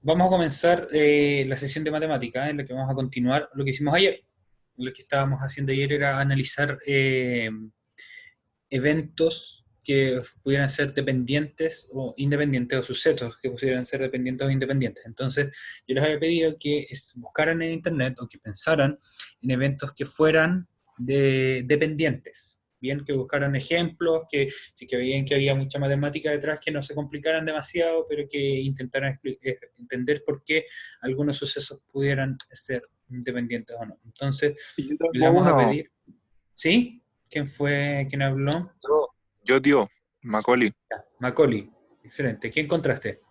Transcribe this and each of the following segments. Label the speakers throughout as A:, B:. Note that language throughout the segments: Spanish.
A: Vamos a comenzar la sesión de matemática, en la que vamos a continuar lo que hicimos ayer. Lo que estábamos haciendo ayer era analizar eventos que pudieran ser dependientes o independientes, o sucesos que pudieran ser dependientes o independientes. Entonces, yo les había pedido que buscaran en Internet o que pensaran en eventos que fueran dependientes. Bien, que buscaran ejemplos, que sí que veían que había mucha matemática detrás, que no se complicaran demasiado, pero que intentaran entender por qué algunos sucesos pudieran ser independientes o no. Entonces,
B: Yo
A: le
B: tengo
A: vamos a
B: uno.
A: pedir, ¿sí? ¿Quién fue quien habló?
B: Tío, Macaulay.
A: Ya, Macaulay. Excelente. ¿Qué encontraste?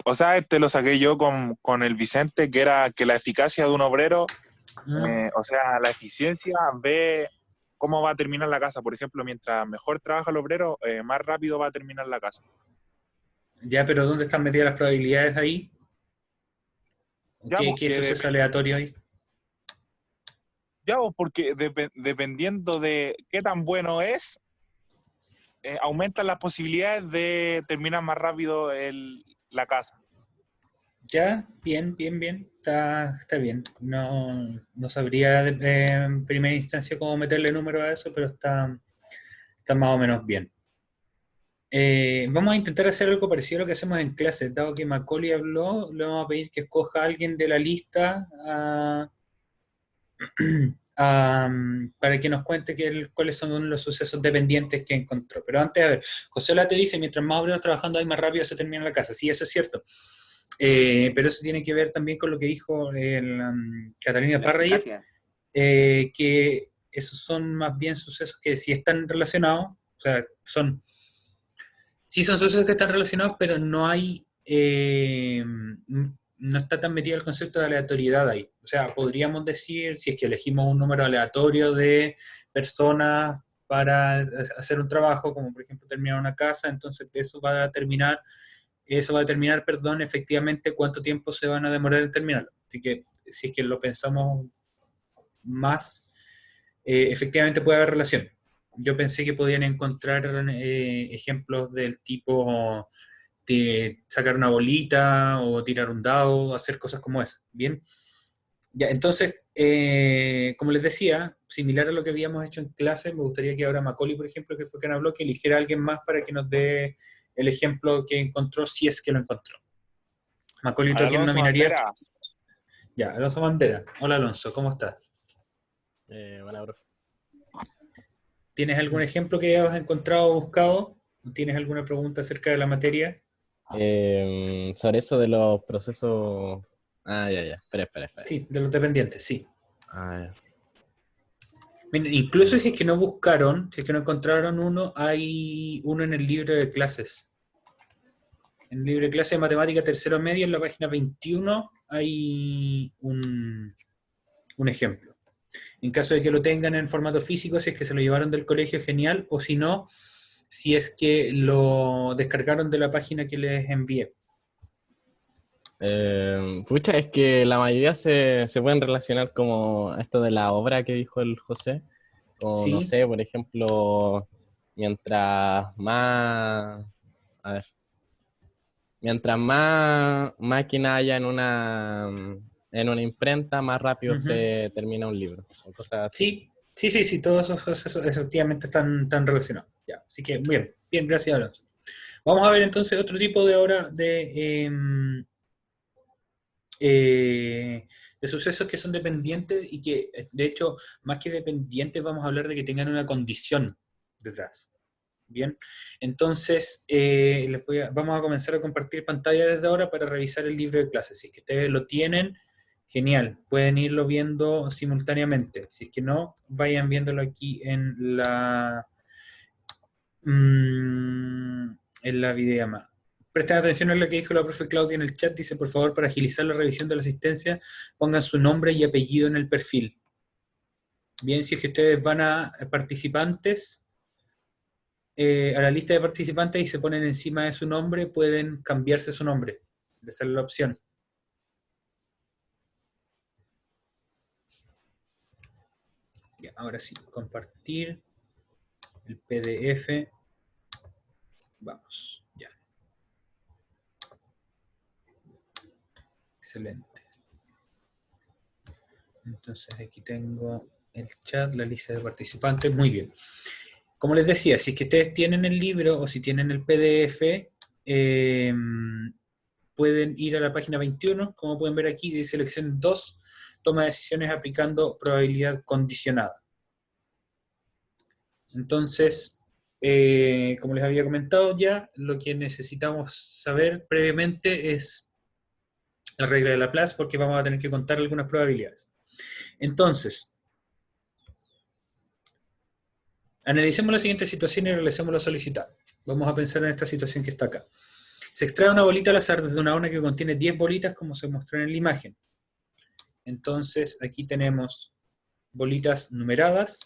B: O sea, este lo saqué yo con el Vicente, que era que la eficacia de un obrero,
A: Mm,
B: o sea, la eficiencia ve cómo va a terminar la casa. Por ejemplo, mientras mejor trabaja el obrero, más rápido va a terminar la casa.
A: ya, pero ¿dónde están metidas las probabilidades ahí?
B: Ya,
A: ¿Qué suceso aleatorio hay?
B: porque dependiendo de qué tan bueno es, aumentan las posibilidades de terminar más rápido la casa.
A: Ya, bien, bien, bien. Está bien. No sabría en primera instancia cómo meterle número a eso, pero está más o menos bien. Vamos a intentar hacer algo parecido a lo que hacemos en clase. Dado que Macaulay habló, le vamos a pedir que escoja a alguien de la lista para que nos cuente cuáles son los sucesos dependientes que encontró. Pero antes, a ver, José La te dice, mientras más obreros trabajando hay, más rápido se termina la casa. Sí, eso es cierto. Pero eso tiene que ver también con lo que dijo Catalina
C: La
A: Parra ayer,
C: eficacia.
A: que esos son más bien sucesos que sí están relacionados, o sea, sí son sucesos que están relacionados, pero no está tan metido el concepto de aleatoriedad ahí. O sea, podríamos decir, si es que elegimos un número aleatorio de personas para hacer un trabajo, como por ejemplo terminar una casa, entonces eso va a determinar, perdón, efectivamente cuánto tiempo se van a demorar en terminarlo. Así que si es que lo pensamos más, efectivamente puede haber relación. Yo pensé que podían encontrar ejemplos del tipo de sacar una bolita o tirar un dado, hacer cosas como esas. Bien, ya, entonces, como les decía, similar a lo que habíamos hecho en clase, me gustaría que ahora Macaulay, por ejemplo, que fue quien habló, que eligiera a alguien más para que nos dé el ejemplo que encontró, si es que lo encontró. Macaulay, ¿tú a quién
B: Alonso
A: nominarías?
B: Bandera.
A: Ya, Alonso Bandera. Hola Alonso, ¿cómo estás?
C: Buena, profe.
A: ¿Tienes algún ejemplo que hayas encontrado o buscado? ¿Tienes alguna pregunta acerca de la materia?
C: Sobre eso de los procesos. Ah, ya, ya. Espera.
A: Sí, de los dependientes, sí.
C: Ah, ya.
A: Miren, incluso si es que no buscaron, si es que no encontraron uno, hay uno en el libro de clases. En el libro de clases de matemática tercero medio, en la página 21, hay un ejemplo. En caso de que lo tengan en formato físico, si es que se lo llevaron del colegio, genial, o si no, si es que lo descargaron de la página que les envié.
C: Pucha, es que la mayoría se pueden relacionar como esto de la obra que dijo el José. O no
A: ¿Sí?
C: sé, por ejemplo, mientras más. A ver. Mientras más máquina haya en una imprenta, más rápido
A: Ujú.
C: se termina un libro. O cosas así.
A: Sí, sí, sí, sí, todos esos procesos efectivamente están relacionados. Ya, así que bien, bien, gracias Alonso. Vamos a ver entonces otro tipo de obra de sucesos que son dependientes y que, de hecho, más que dependientes, vamos a hablar de que tengan una condición detrás. Bien, entonces vamos a comenzar a compartir pantalla desde ahora para revisar el libro de clases. Si es que ustedes lo tienen, genial, pueden irlo viendo simultáneamente. Si es que no, vayan viéndolo aquí en la videollamada. Presten atención a lo que dijo la profe Claudia en el chat. Dice, por favor, para agilizar la revisión de la asistencia, pongan su nombre y apellido en el perfil. Bien, si es que ustedes van a participantes, a la lista de participantes y se ponen encima de su nombre, pueden cambiarse su nombre. Esa es la opción. Ya, ahora sí, compartir el PDF. Vamos, ya. Excelente. Entonces aquí tengo el chat, la lista de participantes. Muy bien. Como les decía, si es que ustedes tienen el libro o si tienen el PDF, pueden ir a la página 21, como pueden ver aquí, de selección 2, toma decisiones aplicando probabilidad condicionada. Entonces, como les había comentado ya, lo que necesitamos saber previamente es la regla de Laplace, porque vamos a tener que contar algunas probabilidades. Entonces, analicemos la siguiente situación y realicemos lo solicitado. Vamos a pensar en esta situación que está acá. Se extrae una bolita al azar desde una urna que contiene 10 bolitas, como se mostró en la imagen. Entonces, aquí tenemos bolitas numeradas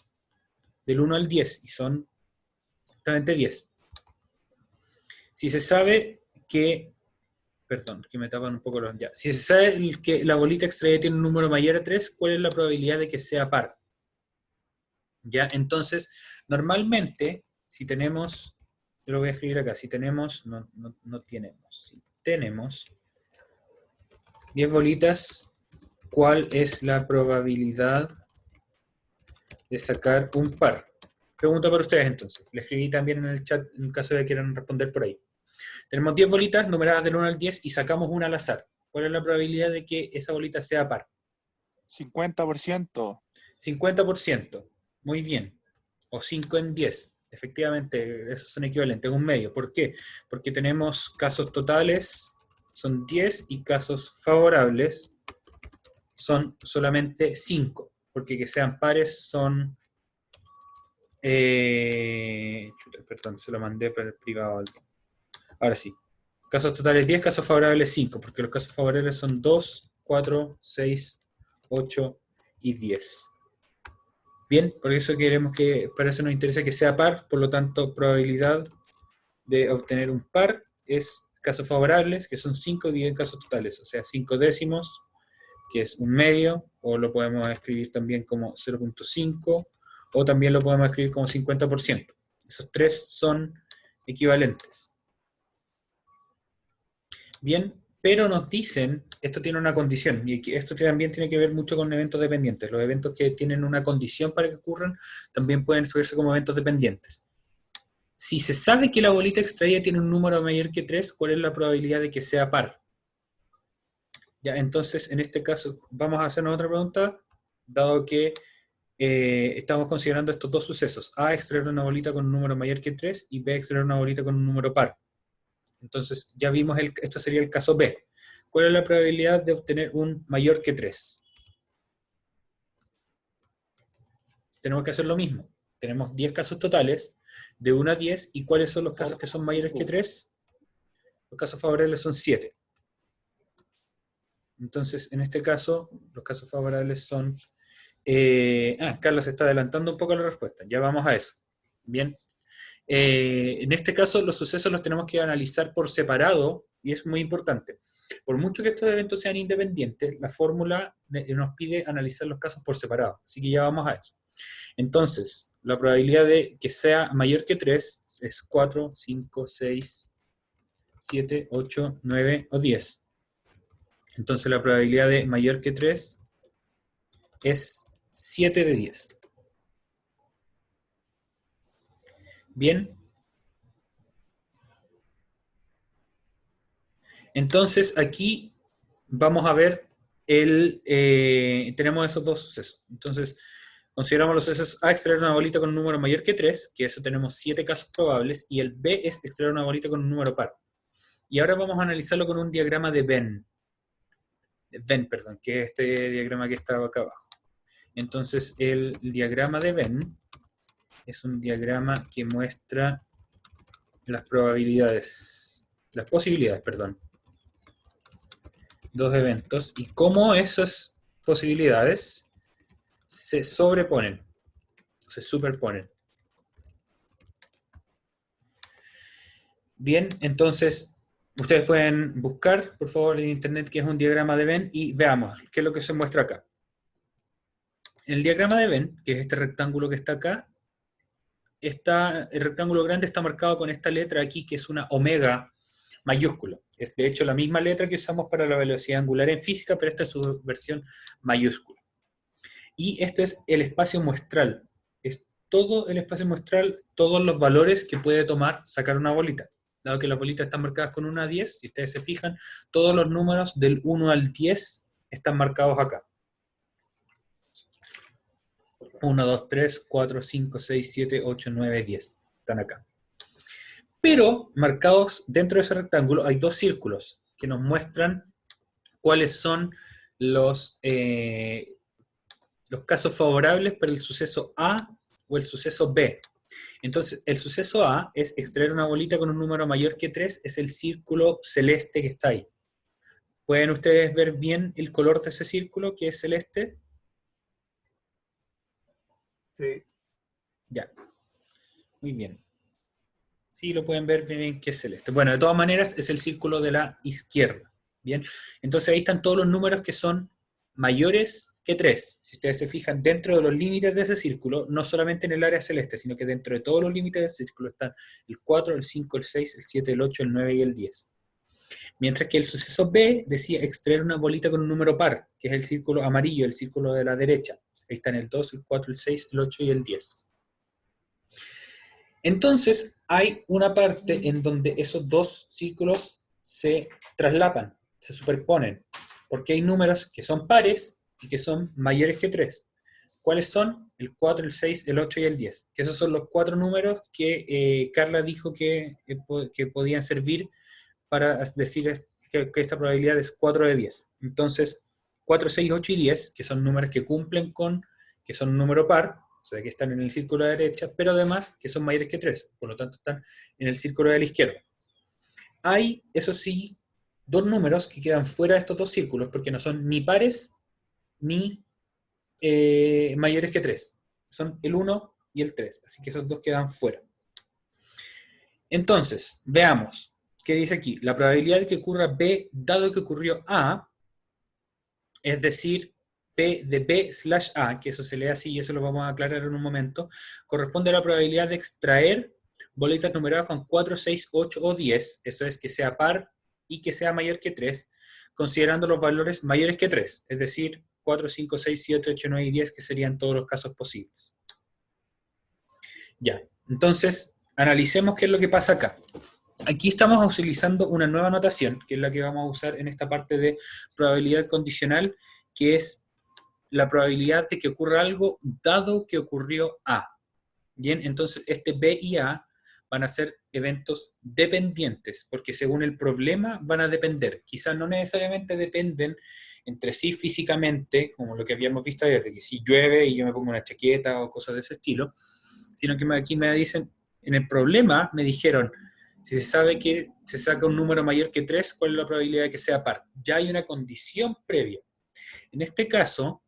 A: del 1 al 10, y son justamente 10. Si se sabe que, perdón, que me tapan un poco los ya. Si se sabe que la bolita extraída tiene un número mayor a 3, ¿cuál es la probabilidad de que sea par? Ya, entonces, normalmente, si tenemos, yo lo voy a escribir acá, si tenemos, si tenemos 10 bolitas, ¿cuál es la probabilidad de sacar un par? Pregunta para ustedes entonces. Le escribí también en el chat en caso de que quieran responder por ahí. Tenemos 10 bolitas numeradas del 1 al 10 y sacamos una al azar. ¿Cuál es la probabilidad de que esa bolita sea par?
B: 50%.
A: 50%. Muy bien. O 5 en 10. Efectivamente, esos son equivalentes, un medio. ¿Por qué? Porque tenemos casos totales, son 10, y casos favorables son solamente 5. Porque que sean pares son... perdón, se lo mandé para el privado a alguien. Ahora sí. Casos totales 10, casos favorables 5, porque los casos favorables son 2, 4, 6, 8 y 10. Bien, por eso queremos que, para eso nos interesa que sea par, por lo tanto, probabilidad de obtener un par es casos favorables, que son 5 dividido en casos totales, o sea, 5 décimos, que es un medio, o lo podemos escribir también como 0.5, o también lo podemos escribir como 50%. Esos tres son equivalentes. Bien, pero nos dicen, esto tiene una condición, y esto también tiene que ver mucho con eventos dependientes. Los eventos que tienen una condición para que ocurran también pueden estudiarse como eventos dependientes. Si se sabe que la bolita extraída tiene un número mayor que 3, ¿cuál es la probabilidad de que sea par? Ya, entonces, en este caso, vamos a hacernos otra pregunta, dado que estamos considerando estos dos sucesos. A, extraer una bolita con un número mayor que 3, y B, extraer una bolita con un número par. Entonces, ya vimos, esto sería el caso B. ¿Cuál es la probabilidad de obtener un mayor que 3? Tenemos que hacer lo mismo. Tenemos 10 casos totales, de 1 a 10, ¿y cuáles son los casos que son mayores que 3? Los casos favorables son 7. Entonces, en este caso, los casos favorables son... Carlos está adelantando un poco la respuesta. Ya vamos a eso. Bien. En este caso, los sucesos los tenemos que analizar por separado, y es muy importante. Por mucho que estos eventos sean independientes, la fórmula nos pide analizar los casos por separado. Así que ya vamos a eso. Entonces, la probabilidad de que sea mayor que 3 es 4, 5, 6, 7, 8, 9 o 10. Entonces, la probabilidad de mayor que 3 es 7 de 10. Bien. Entonces, aquí vamos a ver tenemos esos dos sucesos. Entonces, consideramos los sucesos A, extraer una bolita con un número mayor que 3, que eso tenemos 7 casos probables, y el B es extraer una bolita con un número par. Y ahora vamos a analizarlo con un diagrama de Venn. Que es este diagrama que está acá abajo. Entonces, el diagrama de Venn es un diagrama que muestra las posibilidades, dos eventos, y cómo esas posibilidades se sobreponen, se superponen. Bien, entonces ustedes pueden buscar, por favor, en internet qué es un diagrama de Venn, y veamos qué es lo que se muestra acá. El diagrama de Venn, que es este rectángulo que está acá, el rectángulo grande está marcado con esta letra aquí, que es una omega mayúsculo. Es de hecho la misma letra que usamos para la velocidad angular en física, pero esta es su versión mayúscula. Y esto es el espacio muestral. Es todo el espacio muestral, todos los valores que puede tomar sacar una bolita. Dado que las bolitas están marcadas con 1 a 10, si ustedes se fijan, todos los números del 1 al 10 están marcados acá. 1, 2, 3, 4, 5, 6, 7, 8, 9, 10. Están acá. Pero marcados dentro de ese rectángulo hay dos círculos que nos muestran cuáles son los casos favorables para el suceso A o el suceso B. Entonces, el suceso A es extraer una bolita con un número mayor que 3, es el círculo celeste que está ahí. ¿Pueden ustedes ver bien el color de ese círculo que es celeste?
D: Sí.
A: Ya. Muy bien. Sí, lo pueden ver bien que es celeste. Bueno, de todas maneras, es el círculo de la izquierda. Bien. Entonces ahí están todos los números que son mayores que 3. Si ustedes se fijan, dentro de los límites de ese círculo, no solamente en el área celeste, sino que dentro de todos los límites del círculo están el 4, el 5, el 6, el 7, el 8, el 9 y el 10. Mientras que el suceso B decía extraer una bolita con un número par, que es el círculo amarillo, el círculo de la derecha. Ahí están el 2, el 4, el 6, el 8 y el 10. Entonces, hay una parte en donde esos dos círculos se traslapan, se superponen, porque hay números que son pares y que son mayores que 3. ¿Cuáles son? El 4, el 6, el 8 y el 10. Que esos son los 4 números que Carla dijo que podían servir para decir que esta probabilidad es 4 de 10. Entonces, 4, 6, 8 y 10, que son números que cumplen con, que son un número par, o sea, que están en el círculo de la derecha, pero además que son mayores que 3, por lo tanto están en el círculo de la izquierda. Hay, eso sí, dos números que quedan fuera de estos dos círculos, porque no son ni pares ni mayores que 3. Son el 1 y el 3, así que esos dos quedan fuera. Entonces, veamos, ¿qué dice aquí? La probabilidad de que ocurra B dado que ocurrió A, es decir, P de B/A, que eso se lee así y eso lo vamos a aclarar en un momento, corresponde a la probabilidad de extraer bolitas numeradas con 4, 6, 8 o 10, eso es que sea par y que sea mayor que 3, considerando los valores mayores que 3, es decir, 4, 5, 6, 7, 8, 9 y 10, que serían todos los casos posibles. Ya, entonces, analicemos qué es lo que pasa acá. Aquí estamos utilizando una nueva notación, que es la que vamos a usar en esta parte de probabilidad condicional, que es la probabilidad de que ocurra algo dado que ocurrió A. Bien, entonces este B y A van a ser eventos dependientes, porque según el problema van a depender. Quizás no necesariamente dependen entre sí físicamente, como lo que habíamos visto ayer, de que si llueve y yo me pongo una chaqueta o cosas de ese estilo, sino que aquí me dicen, en el problema me dijeron, si se sabe que se saca un número mayor que 3, ¿cuál es la probabilidad de que sea par? Ya hay una condición previa. En este caso,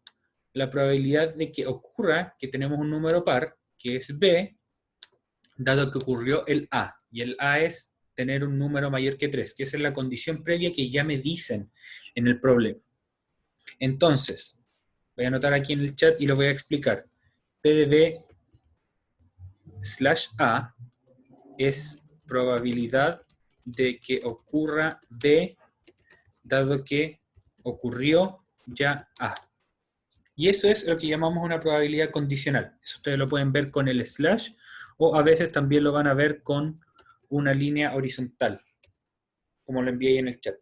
A: la probabilidad de que ocurra que tenemos un número par, que es B, dado que ocurrió el A. Y el A es tener un número mayor que 3, que esa es la condición previa que ya me dicen en el problema. Entonces, voy a anotar aquí en el chat y lo voy a explicar. P de B/A es probabilidad de que ocurra B, dado que ocurrió ya A. Y eso es lo que llamamos una probabilidad condicional. Eso ustedes lo pueden ver con el slash, o a veces también lo van a ver con una línea horizontal, como lo envié ahí en el chat.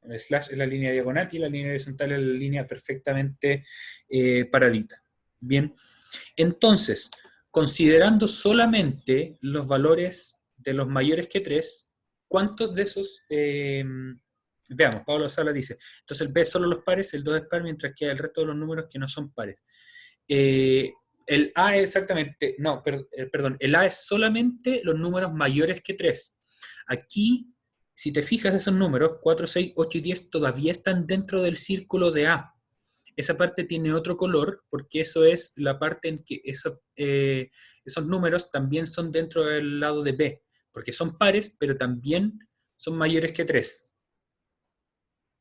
A: El slash es la línea diagonal y la línea horizontal es la línea perfectamente paradita. Bien, entonces, considerando solamente los valores de los mayores que 3, ¿cuántos de esos... veamos, Pablo Sala dice, entonces el B es solo los pares, el 2 es par, mientras que el resto de los números que no son pares. El A es exactamente, no, perdón, el A es solamente los números mayores que 3. Aquí, si te fijas, esos números, 4, 6, 8 y 10, todavía están dentro del círculo de A. Esa parte tiene otro color, porque eso es la parte en que esos números también son dentro del lado de B, porque son pares, pero también son mayores que 3.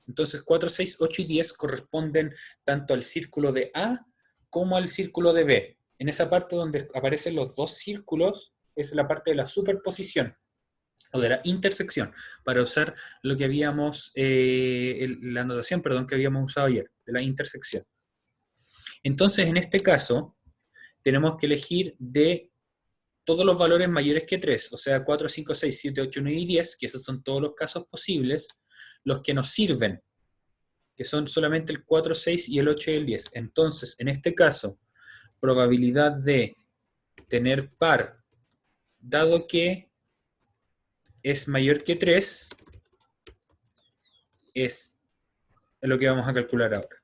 A: Entonces 4, 6, 8 y 10 corresponden tanto al círculo de A como al círculo de B. En esa parte donde aparecen los dos círculos es la parte de la superposición, o de la intersección, para usar lo que habíamos, la anotación, perdón, que habíamos usado ayer, de la intersección. Entonces, en este caso, tenemos que elegir de todos los valores mayores que 3, o sea, 4, 5, 6, 7, 8, 9 y 10, que esos son todos los casos posibles, los que nos sirven, que son solamente el 4, 6 y el 8 y el 10. Entonces, en este caso, probabilidad de tener par, dado que es mayor que 3, es lo que vamos a calcular ahora.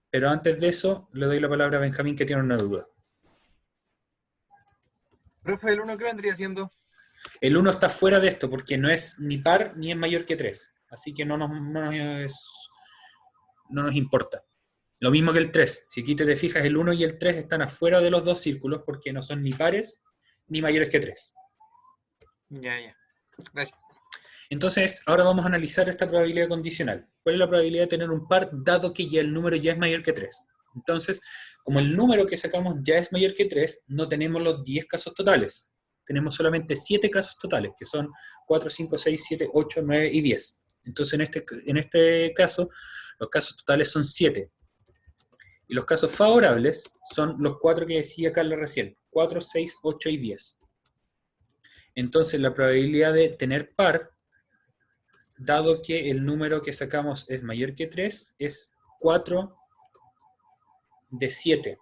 A: Pero antes de eso, le doy la palabra a Benjamín, que tiene una duda.
D: Profe, ¿el 1 qué vendría siendo?
A: El 1 está fuera de esto, porque no es ni par ni es mayor que 3. Así que no nos importa. Lo mismo que el 3. Si aquí te fijas, el 1 y el 3 están afuera de los dos círculos porque no son ni pares ni mayores que 3.
D: Ya. Gracias.
A: Entonces, ahora vamos a analizar esta probabilidad condicional. ¿Cuál es la probabilidad de tener un par dado que ya el número ya es mayor que 3? Entonces, como el número que sacamos ya es mayor que 3, no tenemos los 10 casos totales. Tenemos solamente 7 casos totales, que son 4, 5, 6, 7, 8, 9 y 10. Entonces, en este caso, los casos totales son 7. Y los casos favorables son los 4 que decía Carla recién. 4, 6, 8 y 10. Entonces, la probabilidad de tener par, dado que el número que sacamos es mayor que 3, es 4 de 7.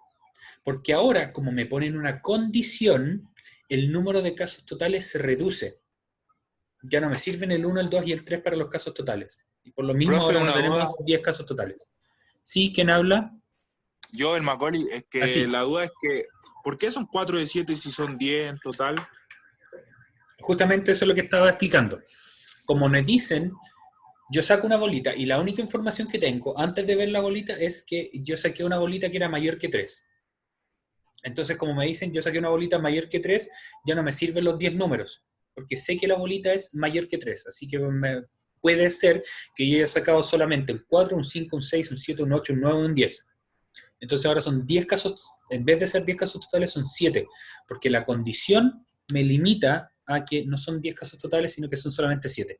A: Porque ahora, como me ponen una condición, el número de casos totales se reduce. Ya no me sirven el 1, el 2 y el 3 para los casos totales. Y por lo mismo
B: Profe,
A: ahora no
B: una duda.
A: tenemos 10 casos totales. ¿Sí? ¿Quién habla?
B: Yo, el Macaulay, es que
A: Así.
B: la duda es que, ¿por qué son 4 de 7 si son 10 en total?
A: Justamente eso es lo que estaba explicando. Como me dicen, yo saco una bolita y la única información que tengo antes de ver la bolita es que yo saqué una bolita que era mayor que 3. Entonces, como me dicen, yo saqué una bolita mayor que 3, ya no me sirven los 10 números, porque sé que la bolita es mayor que 3. Así que puede ser que yo haya sacado solamente un 4, un 5, un 6, un 7, un 8, un 9, un 10. Entonces ahora son 10 casos, en vez de ser 10 casos totales, son 7, porque la condición me limita a que no son 10 casos totales, sino que son solamente 7.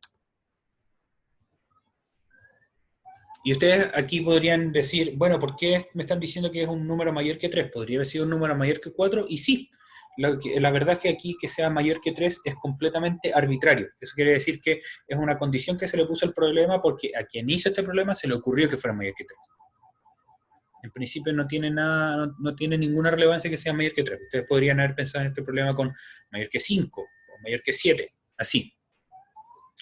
A: Y ustedes aquí podrían decir, bueno, ¿por qué me están diciendo que es un número mayor que 3? Podría haber sido un número mayor que 4, y sí. La verdad es que aquí que sea mayor que 3 es completamente arbitrario. Eso quiere decir que es una condición que se le puso al problema porque a quien hizo este problema se le ocurrió que fuera mayor que 3. En principio no tiene nada, no tiene ninguna relevancia que sea mayor que 3. Ustedes podrían haber pensado en este problema con mayor que 5 o mayor que 7, así.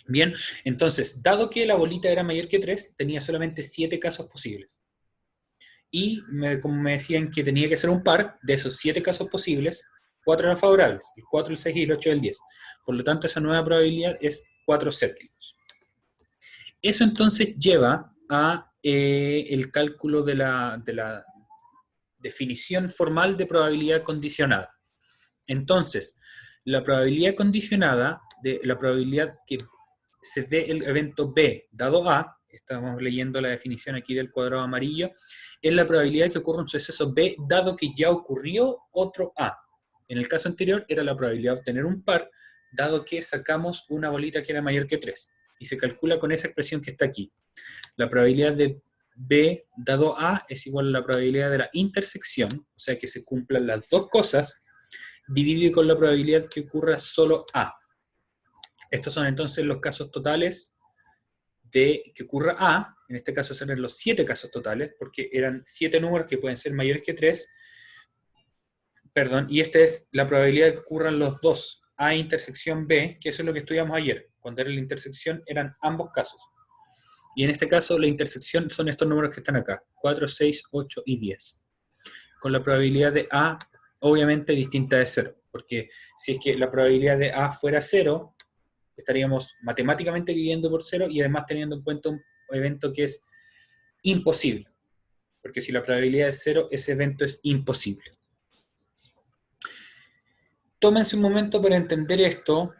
A: Bien, entonces, dado que la bolita era mayor que 3, tenía solamente 7 casos posibles. Y como me decían que tenía que ser un par, de esos 7 casos posibles, 4 eran favorables, el 4, el 6 y el 8 y el 10. Por lo tanto, esa nueva probabilidad es 4 séptimos. Eso entonces lleva a el cálculo de la definición formal de probabilidad condicionada. Entonces, la probabilidad condicionada, de la probabilidad que se dé el evento B dado A, estamos leyendo la definición aquí del cuadrado amarillo, es la probabilidad que ocurra un suceso B dado que ya ocurrió otro A. En el caso anterior era la probabilidad de obtener un par dado que sacamos una bolita que era mayor que 3. Y se calcula con esa expresión que está aquí. La probabilidad de B dado A es igual a la probabilidad de la intersección, o sea que se cumplan las dos cosas, dividido con la probabilidad que ocurra solo A. Estos son entonces los casos totales de que ocurra A, en este caso serán los 7 casos totales, porque eran 7 números que pueden ser mayores que 3, perdón, y esta es la probabilidad de que ocurran los dos, A intersección B, que eso es lo que estudiamos ayer. Cuando era la intersección eran ambos casos. Y en este caso la intersección son estos números que están acá, 4, 6, 8 y 10. Con la probabilidad de A obviamente distinta de 0, porque si es que la probabilidad de A fuera 0, estaríamos matemáticamente dividiendo por 0 y además teniendo en cuenta un evento que es imposible. Porque si la probabilidad es 0, ese evento es imposible. Tómense un momento para entender esto.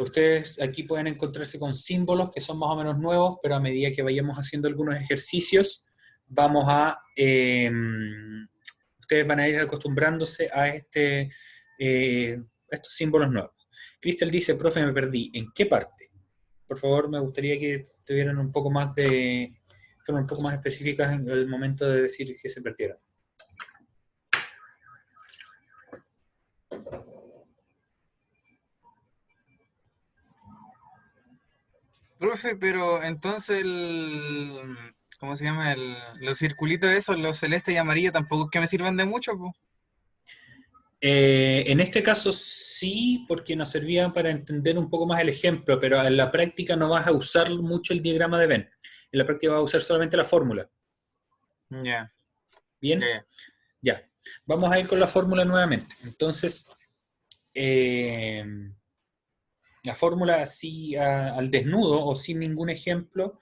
A: Ustedes aquí pueden encontrarse con símbolos que son más o menos nuevos, pero a medida que vayamos haciendo algunos ejercicios, vamos a... ustedes van a ir acostumbrándose a estos símbolos nuevos. Crystal dice, profe, me perdí. ¿En qué parte? Por favor, me gustaría que tuvieran un poco más fueran un poco más específicas en el momento de decir que se perdieron.
D: Profe, pero entonces ¿cómo se llama? Los circulitos esos, los celeste y amarillo, tampoco es que me sirvan de mucho, po.
A: En este caso sí, porque nos servían para entender un poco más el ejemplo, pero en la práctica no vas a usar mucho el diagrama de Venn. En la práctica vas a usar solamente la fórmula.
D: Ya,
A: ¿Bien?
D: ya.
A: Ya. Vamos a ir con la fórmula nuevamente. Entonces, la fórmula así al desnudo o sin ningún ejemplo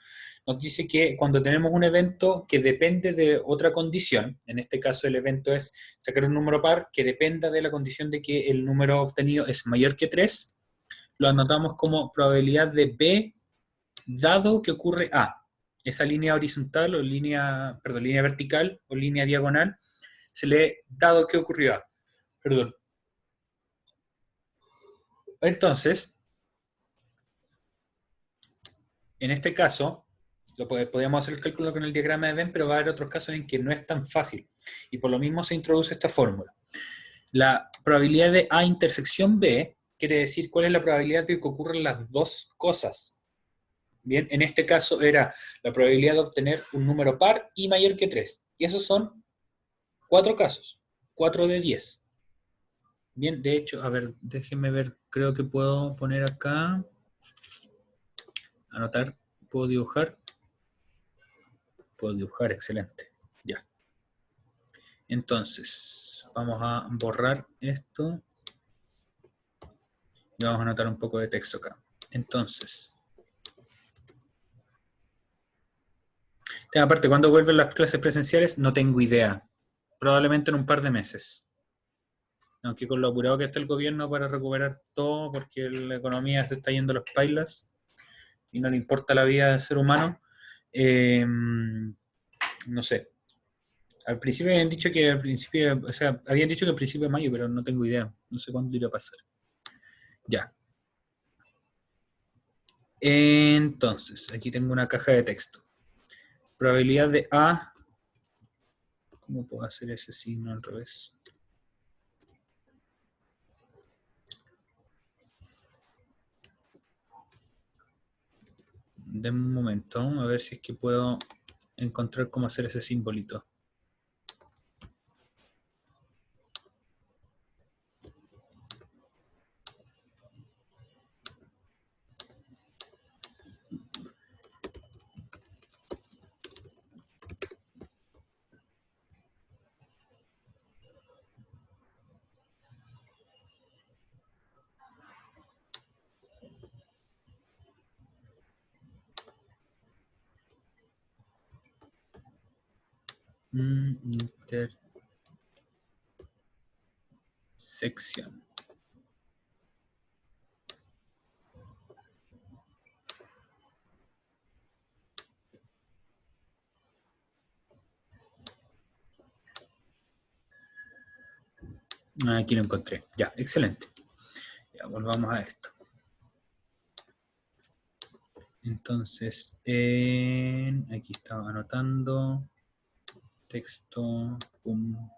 A: nos dice que cuando tenemos un evento que depende de otra condición, en este caso el evento es sacar un número par que dependa de la condición de que el número obtenido es mayor que 3, lo anotamos como probabilidad de B dado que ocurre A. Esa línea horizontal o línea vertical o línea diagonal se lee dado que ocurrió A. Perdón. Entonces, en este caso, podríamos hacer el cálculo con el diagrama de Venn, pero va a haber otros casos en que no es tan fácil. Y por lo mismo se introduce esta fórmula. La probabilidad de A intersección B quiere decir cuál es la probabilidad de que ocurran las dos cosas. Bien, en este caso era la probabilidad de obtener un número par y mayor que 3. Y esos son 4 casos. 4 de 10. Bien, de hecho, a ver, déjenme ver, creo que puedo poner acá, anotar, puedo dibujar. Puedo dibujar, excelente. Ya. Entonces, vamos a borrar esto. Y vamos a anotar un poco de texto acá. Entonces. Aparte, ¿cuándo vuelven las clases presenciales? No tengo idea. Probablemente en un par de meses. Aunque con lo apurado que está el gobierno para recuperar todo, porque la economía se está yendo a los pailas y no le importa la vida del ser humano. No sé. Al principio habían dicho que al principio de mayo, pero no tengo idea. No sé cuándo irá a pasar. Ya. Entonces, aquí tengo una caja de texto. Probabilidad de A. ¿Cómo puedo hacer ese signo al revés? Denme un momento, a ver si es que puedo encontrar cómo hacer ese simbolito. Intersección. Aquí lo encontré. Ya, excelente. Ya, volvamos a esto. Entonces, aquí estaba anotando. Texto. Pum.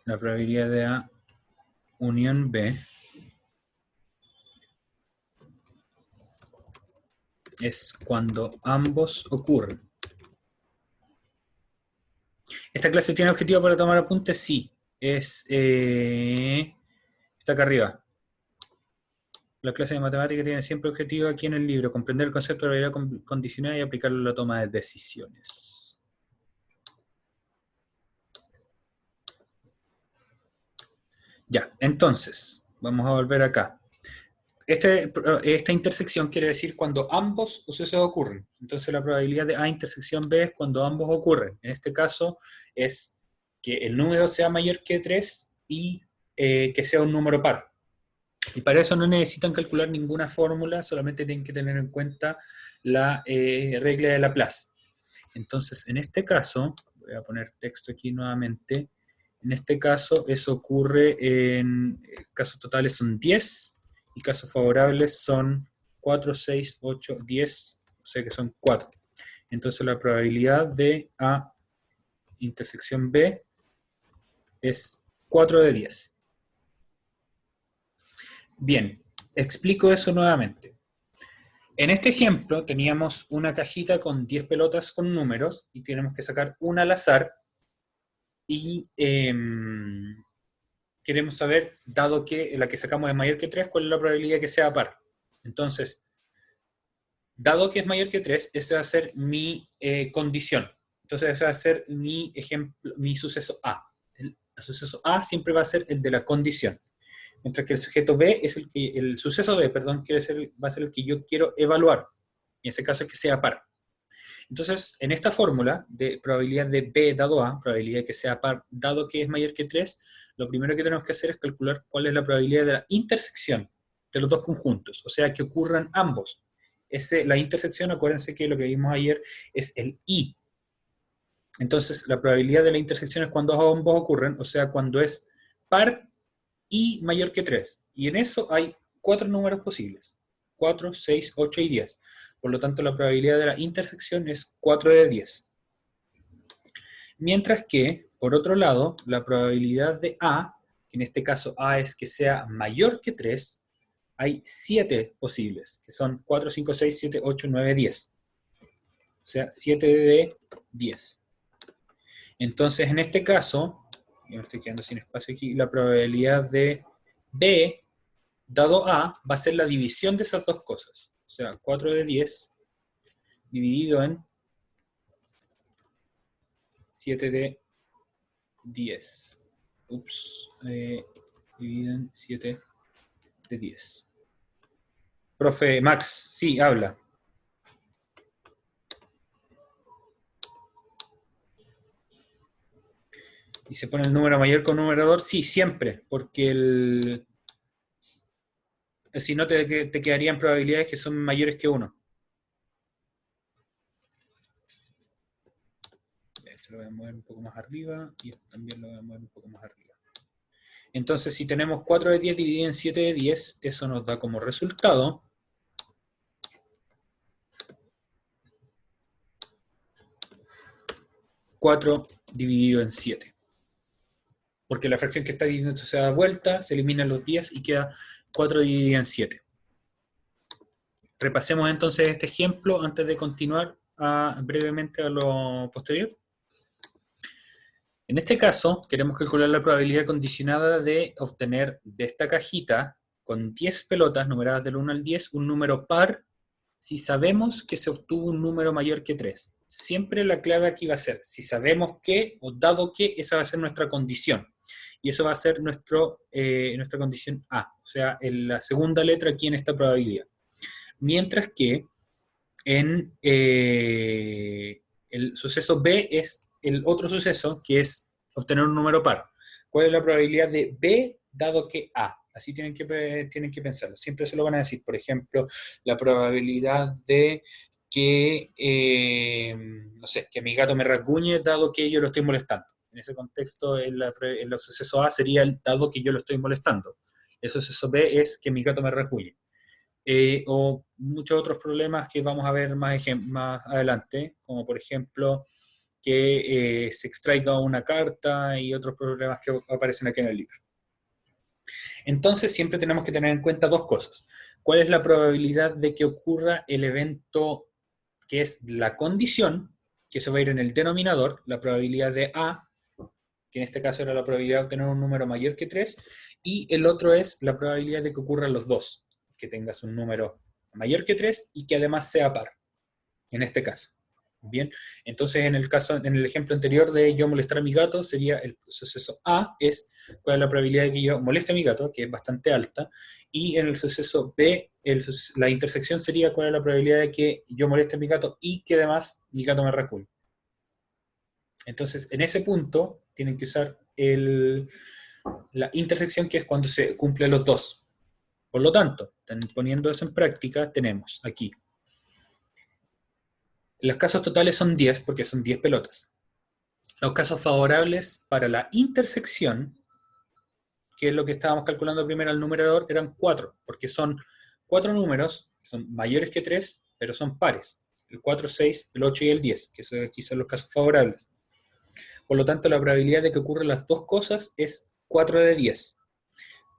A: La probabilidad de A unión B es cuando ambos ocurren. ¿Esta clase tiene objetivo para tomar apuntes? Sí. Está acá arriba. La clase de matemática tiene siempre objetivo aquí en el libro, comprender el concepto de probabilidad condicional y aplicarlo a la toma de decisiones. Ya, entonces, vamos a volver acá. Esta intersección quiere decir cuando ambos sucesos ocurren. Entonces la probabilidad de A intersección B es cuando ambos ocurren. En este caso es que el número sea mayor que 3 y que sea un número par. Y para eso no necesitan calcular ninguna fórmula, solamente tienen que tener en cuenta la regla de Laplace. Entonces, en este caso, voy a poner texto aquí nuevamente, en este caso eso ocurre en casos totales son 10 y casos favorables son 4, 6, 8, 10, o sea que son 4. Entonces la probabilidad de A intersección B es 4 de 10. Bien, explico eso nuevamente. En este ejemplo teníamos una cajita con 10 pelotas con números y tenemos que sacar una al azar y queremos saber, dado que la que sacamos es mayor que 3, cuál es la probabilidad de que sea par. Entonces, dado que es mayor que 3, ese va a ser mi condición. Entonces ese va a ser mi ejemplo, mi suceso A. El suceso A siempre va a ser el de la condición. Mientras que el sujeto B es el suceso B, perdón, va a ser el que yo quiero evaluar. Y en ese caso es que sea par. Entonces, en esta fórmula de probabilidad de B dado A, probabilidad de que sea par dado que es mayor que 3, lo primero que tenemos que hacer es calcular cuál es la probabilidad de la intersección de los dos conjuntos, o sea, que ocurran ambos. La intersección, acuérdense que lo que vimos ayer es el I. Entonces, la probabilidad de la intersección es cuando ambos ocurren, o sea, cuando es par y mayor que 3. Y en eso hay 4 números posibles. 4, 6, 8 y 10. Por lo tanto, la probabilidad de la intersección es 4 de 10. Mientras que, por otro lado, la probabilidad de A, que en este caso A es que sea mayor que 3, hay 7 posibles, que son 4, 5, 6, 7, 8, 9, 10. O sea, 7 de 10. Entonces, en este caso, yo me estoy quedando sin espacio aquí, la probabilidad de B dado A va a ser la división de esas dos cosas. O sea, 4 de 10 dividido en 7 de 10. Dividido en 7 de 10. Profe Max, sí, habla. ¿Y se pone el número mayor con numerador? Sí, siempre, porque si no te quedarían probabilidades que son mayores que 1. Esto lo voy a mover un poco más arriba y esto también lo voy a mover un poco más arriba. Entonces, si tenemos 4 de 10 dividido en 7 de 10, eso nos da como resultado 4 dividido en 7. Porque la fracción que está dividiendo se da vuelta, se eliminan los 10 y queda 4 dividido en 7. Repasemos entonces este ejemplo antes de continuar brevemente a lo posterior. En este caso, queremos calcular la probabilidad condicionada de obtener de esta cajita, con 10 pelotas numeradas del 1 al 10, un número par si sabemos que se obtuvo un número mayor que 3. Siempre la clave aquí va a ser, si sabemos que, o dado que, esa va a ser nuestra condición. Y eso va a ser nuestra condición A, o sea, la segunda letra aquí en esta probabilidad. Mientras que en el suceso B es el otro suceso, que es obtener un número par. ¿Cuál es la probabilidad de B dado que A? Así tienen que pensarlo. Siempre se lo van a decir. Por ejemplo, la probabilidad de que, no sé, que mi gato me rasguñe dado que yo lo estoy molestando. En ese contexto, el suceso A sería el dado que yo lo estoy molestando. El suceso B es que mi gato me rasguñe. O muchos otros problemas que vamos a ver más adelante, como por ejemplo que se extraiga una carta y otros problemas que aparecen aquí en el libro. Entonces siempre tenemos que tener en cuenta dos cosas. ¿Cuál es la probabilidad de que ocurra el evento que es la condición, que se va a ir en el denominador, la probabilidad de A, que en este caso era la probabilidad de obtener un número mayor que 3, y el otro es la probabilidad de que ocurran los dos, que tengas un número mayor que 3 y que además sea par, en este caso. Bien, entonces en el ejemplo anterior de yo molestar a mi gato, sería el suceso A, es cuál es la probabilidad de que yo moleste a mi gato, que es bastante alta, y en el suceso B, la intersección sería cuál es la probabilidad de que yo moleste a mi gato y que además mi gato me recule. Entonces, en ese punto, tienen que usar la intersección, que es cuando se cumplen los dos. Por lo tanto, poniendo eso en práctica, tenemos aquí Los casos totales son 10 porque son 10 pelotas. Los casos favorables para la intersección, que es lo que estábamos calculando primero al numerador, eran 4, porque son 4 números, que son mayores que 3, pero son pares. El 4, 6, el 8 y el 10, que aquí son los casos favorables. Por lo tanto, la probabilidad de que ocurran las dos cosas es 4 de 10.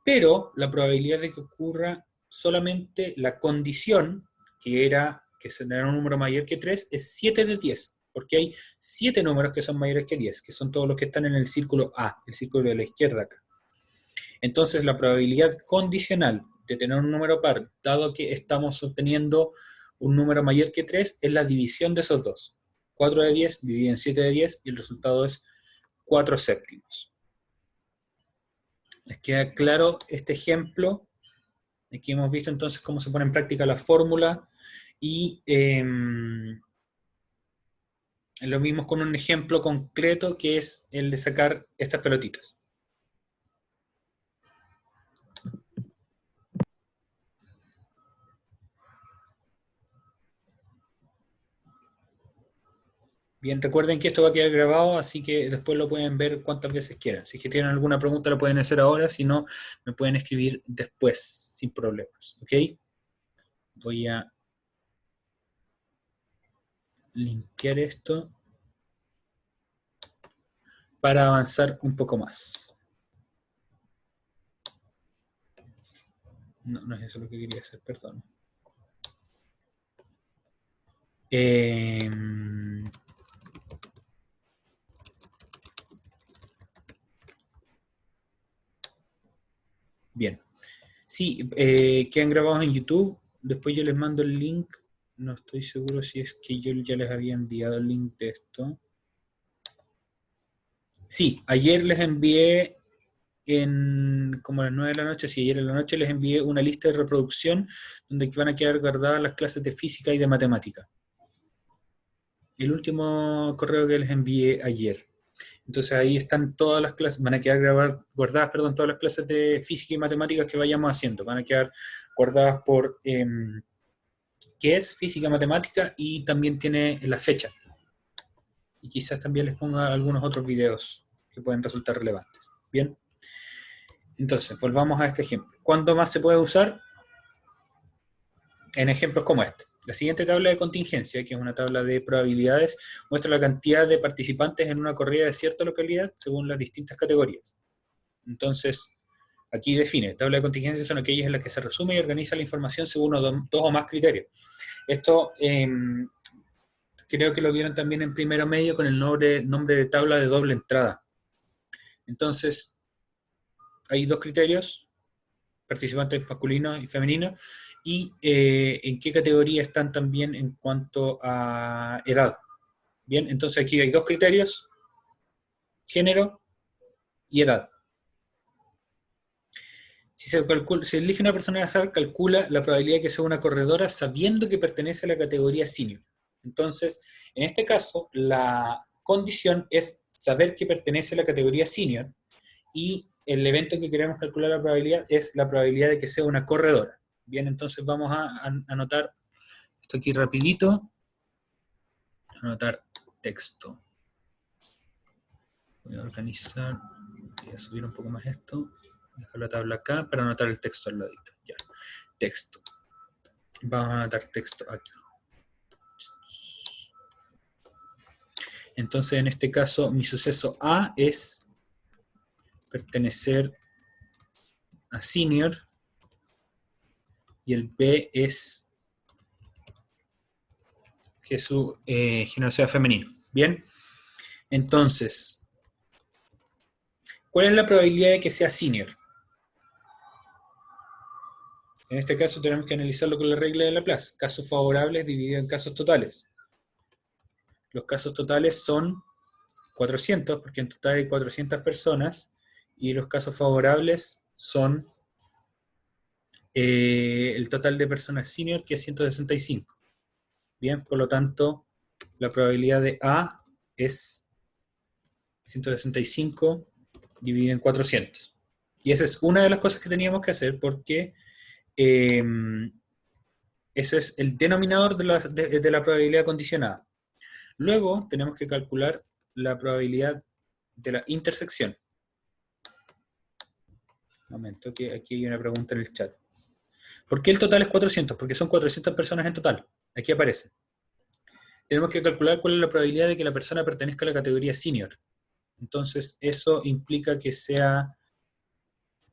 A: Pero la probabilidad de que ocurra solamente la condición, que era que era un número mayor que 3, es 7 de 10. Porque hay 7 números que son mayores que 10, que son todos los que están en el círculo A, el círculo de la izquierda acá. Entonces, la probabilidad condicional de tener un número par, dado que estamos obteniendo un número mayor que 3, es la división de esos dos. 4 de 10 dividido en 7 de 10 y el resultado es 4 séptimos. ¿Les queda claro este ejemplo? Aquí hemos visto entonces cómo se pone en práctica la fórmula y lo mismo con un ejemplo concreto que es el de sacar estas pelotitas. Bien, recuerden que esto va a quedar grabado, así que después lo pueden ver cuantas veces quieran. Si es que tienen alguna pregunta, la pueden hacer ahora, si no, me pueden escribir después, sin problemas. ¿Ok? Voy a limpiar esto para avanzar un poco más. No, no es eso lo que quería hacer, perdón. Bien. Sí, quedan grabados en YouTube. Después yo les mando el link. No estoy seguro si es que yo ya les había enviado el link de esto. Sí, ayer les envié como a las 9 de la noche, sí, ayer en la noche les envié una lista de reproducción donde van a quedar guardadas las clases de física y de matemática. El último correo que les envié ayer. Entonces ahí están todas las clases, van a quedar guardadas, todas las clases de física y matemáticas que vayamos haciendo. Van a quedar guardadas por qué es física, matemática y también tiene la fecha. Y quizás también les ponga algunos otros videos que pueden resultar relevantes. Bien. Entonces, volvamos a este ejemplo. ¿Cuándo más se puede usar? En ejemplos como este. La siguiente tabla de contingencia, que es una tabla de probabilidades, muestra la cantidad de participantes en una corrida de cierta localidad según las distintas categorías. Entonces, aquí define, tabla de contingencia son aquellas en las que se resume y organiza la información según dos o más criterios. Esto creo que lo vieron también en primero medio con el nombre de tabla de doble entrada. Entonces, hay dos criterios, participantes masculinos y femeninos, y en qué categoría están también en cuanto a edad. Bien, entonces aquí hay dos criterios, género y edad. Si se elige una persona al azar, calcula la probabilidad de que sea una corredora sabiendo que pertenece a la categoría senior. Entonces, en este caso, la condición es saber que pertenece a la categoría senior y el evento que queremos calcular la probabilidad es la probabilidad de que sea una corredora. Bien, entonces vamos a anotar esto aquí rapidito. Anotar texto. Voy a organizar, voy a subir un poco más esto. Dejar la tabla acá para anotar el texto al ladito. Ya. Texto. Vamos a anotar texto aquí. Entonces, en este caso, mi suceso A es pertenecer a senior y el B es que su género sea femenino. Bien, entonces, ¿cuál es la probabilidad de que sea senior? En este caso tenemos que analizarlo con la regla de Laplace. Casos favorables dividido en casos totales. Los casos totales son 400, porque en total hay 400 personas, y los casos favorables son el total de personas senior, que es 165. Bien, por lo tanto, la probabilidad de A es 165 dividido en 400. Y esa es una de las cosas que teníamos que hacer, porque ese es el denominador de la probabilidad condicionada. Luego tenemos que calcular la probabilidad de la intersección. Un momento, que aquí hay una pregunta en el chat. ¿Por qué el total es 400? Porque son 400 personas en total. Aquí aparece. Tenemos que calcular cuál es la probabilidad de que la persona pertenezca a la categoría senior. Entonces, eso implica que sea...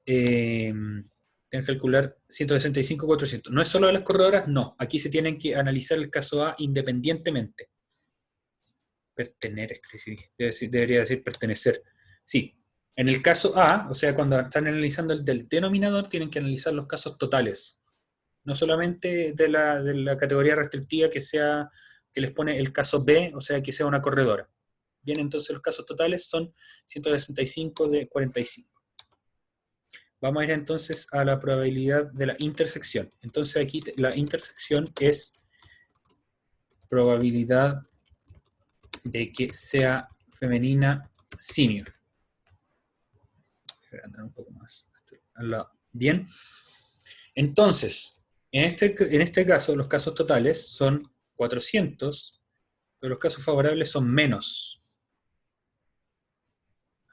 A: tenemos que calcular 165, 400. ¿No es solo de las corredoras? No. Aquí se tienen que analizar el caso A independientemente. Debería decir pertenecer. Sí. En el caso A, o sea, cuando están analizando el del denominador, tienen que analizar los casos totales. No solamente de la categoría restrictiva que les pone el caso B, o sea, que sea una corredora. Bien, entonces los casos totales son 165 de 45. Vamos a ir entonces a la probabilidad de la intersección. Entonces aquí la intersección es probabilidad de que sea femenina senior. Voy a andar un poco más. Bien. Entonces, en este caso, los casos totales son 400, pero los casos favorables son menos.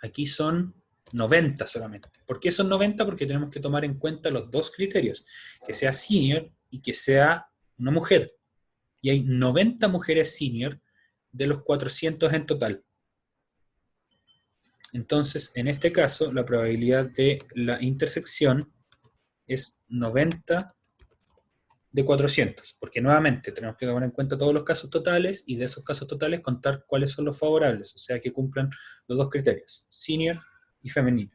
A: Aquí son 90 solamente. ¿Por qué son 90? Porque tenemos que tomar en cuenta los dos criterios, que sea senior y que sea una mujer. Y hay 90 mujeres senior de los 400 en total. Entonces, en este caso, la probabilidad de la intersección es 90 de 400, porque nuevamente tenemos que tomar en cuenta todos los casos totales y de esos casos totales contar cuáles son los favorables, o sea que cumplan los dos criterios, senior y femenino.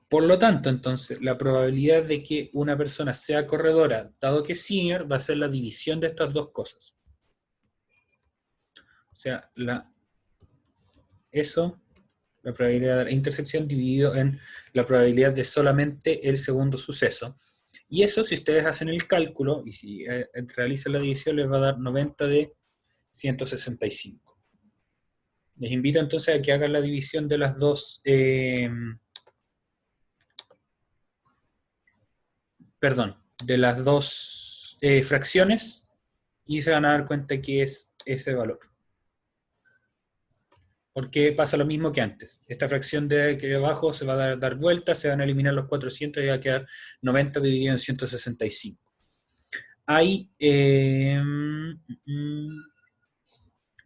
A: Por lo tanto, entonces, la probabilidad de que una persona sea corredora, dado que es senior, va a ser la división de estas dos cosas. O sea, la probabilidad de la intersección dividido en la probabilidad de solamente el segundo suceso. Y eso, si ustedes hacen el cálculo, y si realizan la división, les va a dar 90 de 165. Les invito entonces a que hagan la división de las dos, de las dos fracciones, y se van a dar cuenta que es ese valor. Porque pasa lo mismo que antes. Esta fracción de aquí abajo se va a dar vuelta, se van a eliminar los 400 y va a quedar 90 dividido en 165. Hay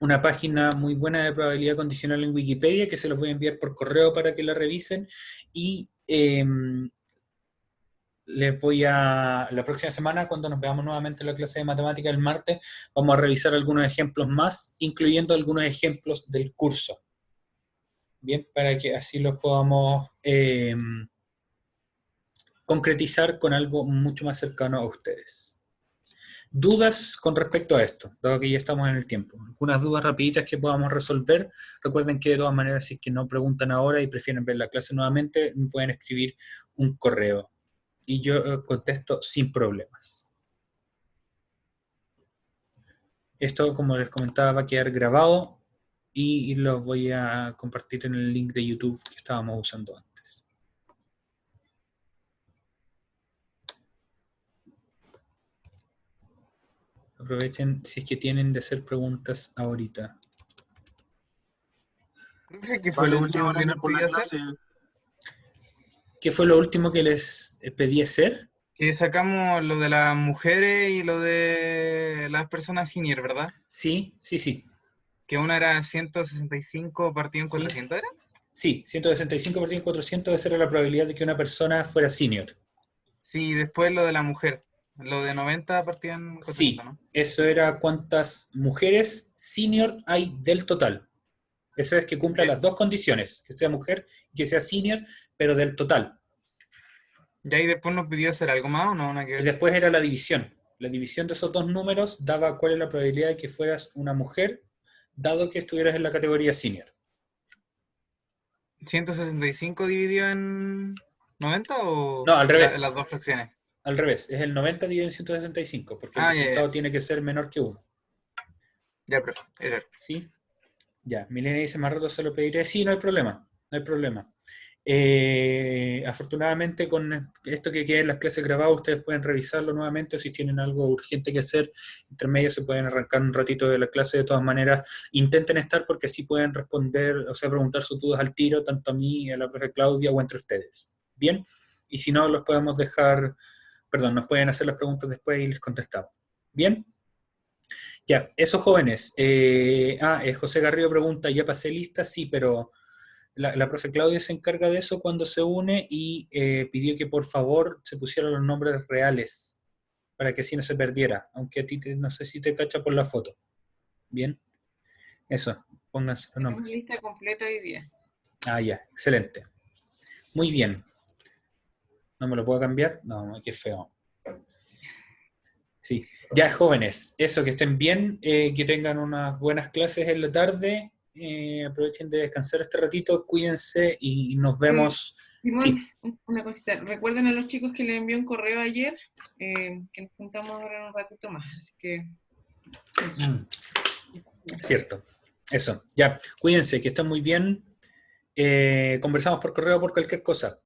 A: una página muy buena de probabilidad condicional en Wikipedia que se los voy a enviar por correo para que la revisen y la próxima semana, cuando nos veamos nuevamente en la clase de matemática el martes, vamos a revisar algunos ejemplos más, incluyendo algunos ejemplos del curso. Bien, para que así los podamos concretizar con algo mucho más cercano a ustedes. ¿Dudas con respecto a esto? Dado que ya estamos en el tiempo. ¿Algunas dudas rapiditas que podamos resolver? Recuerden que de todas maneras, si es que no preguntan ahora y prefieren ver la clase nuevamente, me pueden escribir un correo. Y yo contesto sin problemas. Esto, como les comentaba, va a quedar grabado y lo voy a compartir en el link de YouTube que estábamos usando antes. Aprovechen si es que tienen de hacer preguntas ahorita.
D: Profe, ¿qué fue lo último que nos pidió hacer?
A: ¿Qué fue lo último que les pedí hacer?
D: Que sacamos lo de las mujeres y lo de las personas senior, ¿verdad?
A: Sí.
D: Que una era 165 partido en
A: Sí.
D: 400, ¿era?
A: Sí, 165 partido en 400, esa era la probabilidad de que una persona fuera senior.
D: Sí, después lo de la mujer. Lo de 90 partido en 400,
A: Sí,
D: ¿no?
A: eso era cuántas mujeres senior hay del total. Eso es que cumpla las dos condiciones, que sea mujer y que sea senior, pero del total.
D: ¿Y ahí después nos pidió hacer algo más o no?
A: Y después era la división. La división de esos dos números daba cuál es la probabilidad de que fueras una mujer, dado que estuvieras en la categoría senior.
D: 165 dividido en 90 o
A: No, al revés.
D: las dos fracciones.
A: Al revés, es el 90 dividido en 165, porque el
D: ya,
A: resultado
D: ya.
A: tiene que ser menor que 1.
D: Ya, profe, eso.
A: ¿Sí? Ya, Milena dice, más rato se lo pediré. Sí, no hay problema, no hay problema. Afortunadamente con esto que queda en las clases grabadas, ustedes pueden revisarlo nuevamente, o si tienen algo urgente que hacer, entre medio se pueden arrancar un ratito de la clase. De todas maneras, intenten estar porque así pueden responder, o sea, preguntar sus dudas al tiro, tanto a mí, a la profe Claudia o entre ustedes. ¿Bien? Y si no, los podemos dejar, perdón, nos pueden hacer las preguntas después y les contestamos. ¿Bien? Ya, esos jóvenes. José Garrido pregunta, ¿ya pasé lista? Sí, pero la profe Claudia se encarga de eso cuando se une y pidió que por favor se pusieran los nombres reales para que así no se perdiera, aunque a ti no sé si te cacha por la foto. ¿Bien? Eso, pónganse los
E: Tenemos
A: nombres.
E: lista completa hoy día.
A: Ah, ya, excelente. Muy bien. ¿No me lo puedo cambiar? No, qué feo. Sí. Ya, jóvenes, eso, que estén bien, que tengan unas buenas clases en la tarde, aprovechen de descansar este ratito, cuídense y nos vemos.
E: Simón,
A: Sí.
E: una cosita. Recuerden a los chicos que les envié un correo ayer, que nos juntamos ahora en un ratito más. Así que eso.
A: Cierto. Eso. Ya, cuídense, que estén muy bien. Conversamos por correo por cualquier cosa.